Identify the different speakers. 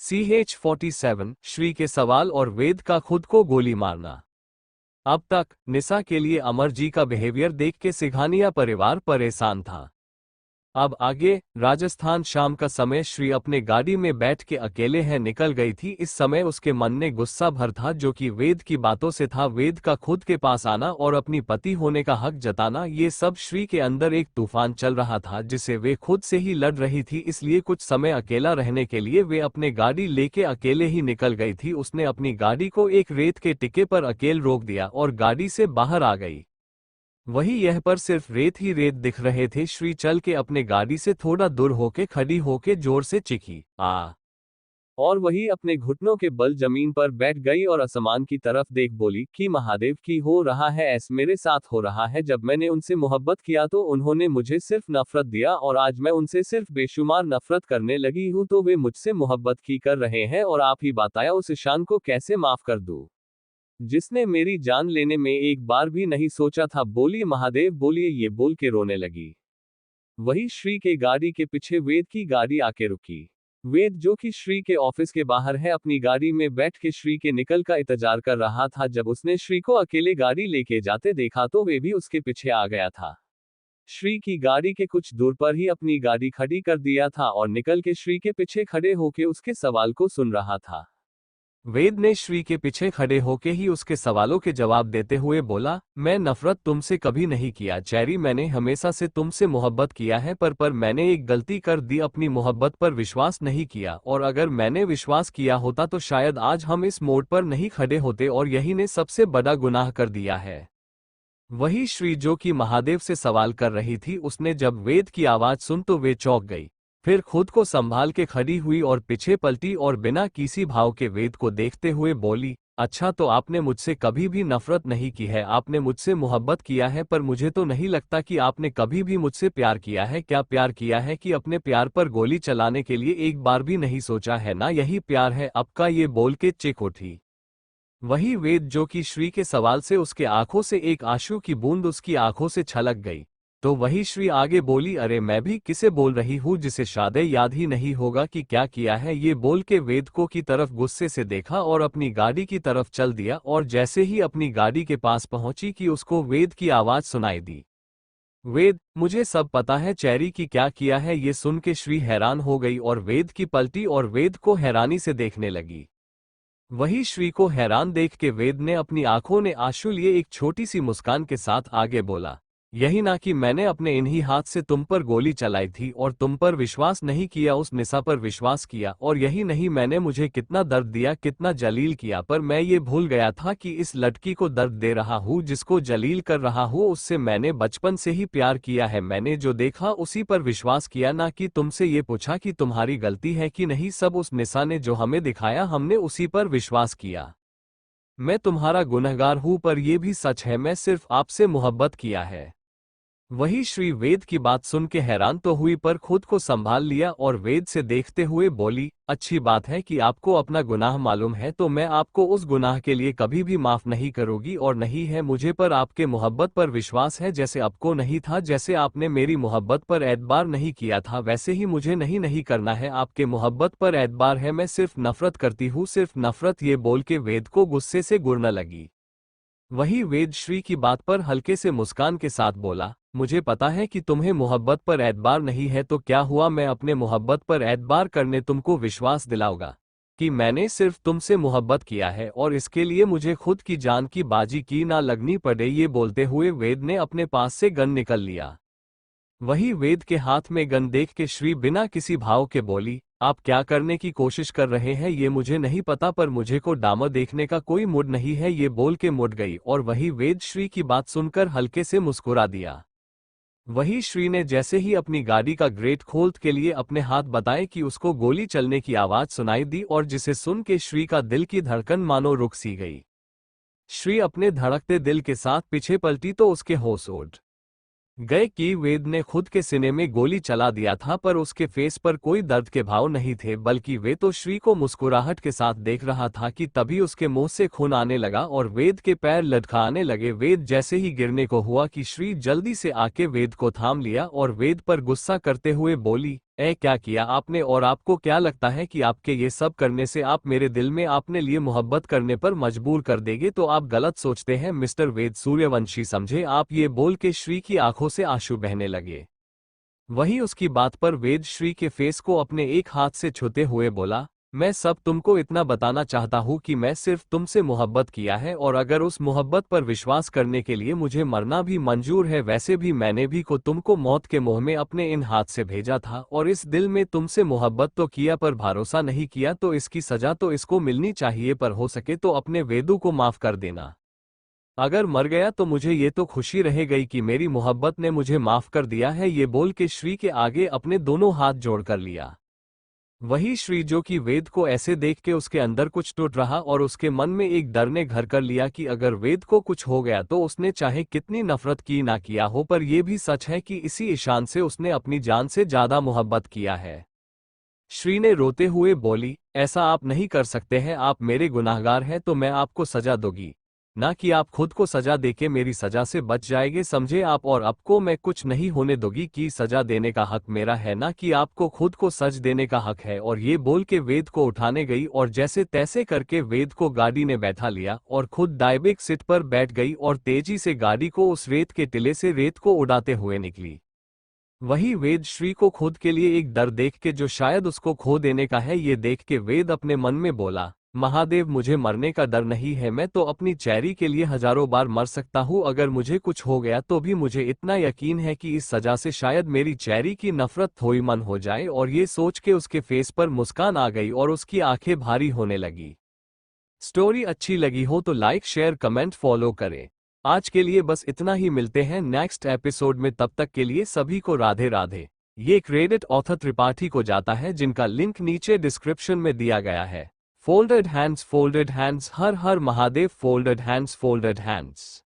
Speaker 1: CH-47 Shri के सवाल और वेद का खुद को गोली मारना। अब तक निशा के लिए अमर जी का बिहेवियर देख के सिघानिया परिवार परेशान था। अब आगे राजस्थान। शाम का समय श्री अपने गाड़ी में बैठ के अकेले हैं निकल गई थी। इस समय उसके मन में गुस्सा भर था जो कि वेद की बातों से था। वेद का खुद के पास आना और अपनी पति होने का हक जताना, ये सब श्री के अंदर एक तूफान चल रहा था जिसे वे खुद से ही लड़ रही थी। इसलिए कुछ समय अकेला रहने के लिए वे अपने गाड़ी लेके अकेले ही निकल गई थी। उसने अपनी गाड़ी को एक रेत के टिक्के पर अकेले रोक दिया और गाड़ी से बाहर आ गई। वही यह पर सिर्फ रेत ही रेत दिख रहे थे। श्री चल के अपने गाड़ी से थोड़ा दूर होके खड़ी होके जोर से चीखी आ, और वही अपने घुटनों के बल जमीन पर बैठ गई और आसमान की तरफ देख बोली कि महादेव की हो रहा है ऐसा मेरे साथ हो रहा है। जब मैंने उनसे मोहब्बत किया तो उन्होंने मुझे सिर्फ नफरत दिया और आज मैं उनसे सिर्फ बेशुमार नफरत करने लगी हूं तो वे मुझसे मोहब्बत की कर रहे हैं और आप ही बताया उस ईशान को कैसे माफ कर दूं जिसने मेरी जान लेने में एक बार भी नहीं सोचा था। बोलिए महादेव बोलिए, ये बोल के रोने लगी। वही श्री के गाड़ी के पीछे वेद की गाड़ी आके रुकी। वेद जो कि श्री के ऑफिस के बाहर है अपनी गाड़ी में बैठ के श्री के निकल का इंतजार कर रहा था। जब उसने श्री को अकेले गाड़ी लेके जाते देखा तो वे भी उसके पीछे आ गया था। श्री की गाड़ी के कुछ दूर पर ही अपनी गाड़ी खड़ी कर दिया था और निकल के श्री के पीछे खड़े होके उसके सवाल को सुन रहा था। वेद ने श्री के पीछे खड़े होके ही उसके सवालों के जवाब देते हुए बोला, मैं नफरत तुमसे कभी नहीं किया चेरी, मैंने हमेशा से तुमसे मोहब्बत किया है पर मैंने एक गलती कर दी, अपनी मोहब्बत पर विश्वास नहीं किया और अगर मैंने विश्वास किया होता तो शायद आज हम इस मोड़ पर नहीं खड़े होते और यही ने सबसे बड़ा गुनाह कर दिया है। वही श्री जो कि महादेव से सवाल कर रही थी, उसने जब वेद की आवाज सुन तो वे चौंक गई। फिर खुद को संभाल के खड़ी हुई और पीछे पलटी और बिना किसी भाव के वेद को देखते हुए बोली, अच्छा तो आपने मुझसे कभी भी नफरत नहीं की है, आपने मुझसे मोहब्बत किया है पर मुझे तो नहीं लगता कि आपने कभी भी मुझसे प्यार किया है। क्या प्यार किया है कि अपने प्यार पर गोली चलाने के लिए एक बार भी नहीं सोचा है ना, यही प्यार है आपका? ये बोल के चीख उठी। वही वेद जो कि श्री के सवाल से उसके आंखों से एक आंसू की बूंद उसकी आंखों से छलक गई। तो वही श्री आगे बोली, अरे मैं भी किसे बोल रही हूँ जिसे शायद याद ही नहीं होगा कि क्या किया है। ये बोल के वेद को की तरफ गुस्से से देखा और अपनी गाड़ी की तरफ चल दिया और जैसे ही अपनी गाड़ी के पास पहुंची कि उसको वेद की आवाज सुनाई दी, वेद मुझे सब पता है चेरी की क्या किया है। ये सुन के श्री हैरान हो गई और वेद की पलटी और वेद को हैरानी से देखने लगी। वही श्री को हैरान देख के वेद ने अपनी आंखों ने आंसू लिए एक छोटी सी मुस्कान के साथ आगे बोला, यही ना कि मैंने अपने इन्हीं हाथ से तुम पर गोली चलाई थी और तुम पर विश्वास नहीं किया, उस निशा पर विश्वास किया। और यही नहीं, मैंने मुझे कितना दर्द दिया, कितना जलील किया, पर मैं ये भूल गया था कि इस लड़की को दर्द दे रहा हूँ, जिसको जलील कर रहा हूँ उससे मैंने बचपन से ही प्यार किया है। मैंने जो देखा उसी पर विश्वास किया, ना कि तुमसे ये पूछा कि तुम्हारी गलती है कि नहीं। सब उस निशा ने जो हमें दिखाया हमने उसी पर विश्वास किया। मैं तुम्हारा गुनहगार हूँ पर यह भी सच है मैं सिर्फ आपसे मोहब्बत किया है। वही श्री वेद की बात सुन के हैरान तो हुई पर खुद को संभाल लिया और वेद से देखते हुए बोली, अच्छी बात है कि आपको अपना गुनाह मालूम है तो मैं आपको उस गुनाह के लिए कभी भी माफ नहीं करूंगी और नहीं है मुझे पर आपके मोहब्बत पर विश्वास है। जैसे आपको नहीं था, जैसे आपने मेरी मोहब्बत पर एतबार नहीं किया था, वैसे ही मुझे नहीं करना है। आपके मोहब्बत पर एतबार है, मैं सिर्फ नफरत करती हूँ, सिर्फ नफरत। ये बोल के वेद को गुस्से से गुड़ने लगी। वही वेद श्री की बात पर हल्के से मुस्कान के साथ बोला, मुझे पता है कि तुम्हें मोहब्बत पर एतबार नहीं है तो क्या हुआ, मैं अपने मोहब्बत पर एतबार करने तुमको विश्वास दिलाऊंगा कि मैंने सिर्फ तुमसे मोहब्बत किया है और इसके लिए मुझे खुद की जान की बाजी की ना लगनी पड़े। ये बोलते हुए वेद ने अपने पास से गन निकल लिया। वही वेद के हाथ में गन देख के श्री बिना किसी भाव के बोली, आप क्या करने की कोशिश कर रहे हैं ये मुझे नहीं पता पर मुझे को ड्रामा देखने का कोई मूड नहीं है। ये बोल के मुड़ गई और वही वेद श्री की बात सुनकर हल्के से मुस्कुरा दिया। वही श्री ने जैसे ही अपनी गाड़ी का ग्रेट खोल के लिए अपने हाथ बताए कि उसको गोली चलने की आवाज सुनाई दी और जिसे सुन के श्री का दिल की धड़कन मानो रुक सी गई। श्री अपने धड़कते दिल के साथ पीछे पलटी तो उसके होश उड़ गए कि वेद ने खुद के सीने में गोली चला दिया था पर उसके फेस पर कोई दर्द के भाव नहीं थे, बल्कि वे तो श्री को मुस्कुराहट के साथ देख रहा था कि तभी उसके मुंह से खून आने लगा और वेद के पैर लटकाने लगे। वेद जैसे ही गिरने को हुआ कि श्री जल्दी से आके वेद को थाम लिया और वेद पर गुस्सा करते हुए बोली, क्या किया आपने, और आपको क्या लगता है कि आपके ये सब करने से आप मेरे दिल में आपने लिए मोहब्बत करने पर मजबूर कर देंगे? तो आप गलत सोचते हैं मिस्टर वेद सूर्यवंशी, समझे आप। ये बोल के श्री की आंखों से आंसू बहने लगे। वहीं उसकी बात पर वेद श्री के फेस को अपने एक हाथ से छूते हुए बोला, मैं सब तुमको इतना बताना चाहता हूँ कि मैं सिर्फ तुमसे मोहब्बत किया है, और अगर उस मोहब्बत पर विश्वास करने के लिए मुझे मरना भी मंजूर है। वैसे भी मैंने भी को तुमको मौत के मुंह में अपने इन हाथ से भेजा था, और इस दिल में तुमसे मोहब्बत तो किया पर भरोसा नहीं किया, तो इसकी सजा तो इसको मिलनी चाहिए। पर हो सके तो अपने वेदू को माफ कर देना। अगर मर गया तो मुझे ये तो खुशी रह गई कि मेरी मोहब्बत ने मुझे माफ कर दिया है। ये बोल के श्री के आगे अपने दोनों हाथ जोड़ कर लिया। वही श्री जो कि वेद को ऐसे देख के उसके अंदर कुछ टूट रहा, और उसके मन में एक डर ने घर कर लिया कि अगर वेद को कुछ हो गया तो उसने चाहे कितनी नफरत की ना किया हो, पर यह भी सच है कि इसी ईशान से उसने अपनी जान से ज्यादा मोहब्बत किया है। श्री ने रोते हुए बोली, ऐसा आप नहीं कर सकते हैं, आप मेरे गुनाहगार हैं, तो मैं आपको सजा दूंगी, ना कि आप खुद को सजा देके मेरी सजा से बच जाएंगे, समझे आप। और आपको मैं कुछ नहीं होने दूंगी कि सजा देने का हक मेरा है, ना कि आपको खुद को सज देने का हक है। और ये बोल के वेद को उठाने गई, और जैसे तैसे करके वेद को गाड़ी ने बैठा लिया और खुद डायबिक सीट पर बैठ गई, और तेजी से गाड़ी को उस रेत के टिले से रेत को उड़ाते हुए निकली। वही वेद श्री को खुद के लिए एक डर देख के जो शायद उसको खो देने का है, ये देख के वेद अपने मन में बोला, महादेव मुझे मरने का डर नहीं है, मैं तो अपनी चैरी के लिए हजारों बार मर सकता हूँ। अगर मुझे कुछ हो गया तो भी मुझे इतना यकीन है कि इस सजा से शायद मेरी चैरी की नफरत थोड़ी मन हो जाए। और ये सोच के उसके फेस पर मुस्कान आ गई और उसकी आंखें भारी होने लगी। स्टोरी अच्छी लगी हो तो लाइक शेयर कमेंट फॉलो करें। आज के लिए बस इतना ही, मिलते हैं नेक्स्ट एपिसोड में, तब तक के लिए सभी को राधे राधे। ये क्रेडिट ऑथर त्रिपाठी को जाता है, जिनका लिंक नीचे डिस्क्रिप्शन में दिया गया है। फोल्डेड हैंड्स, हर हर महादेव, फोल्डेड हैंड्स।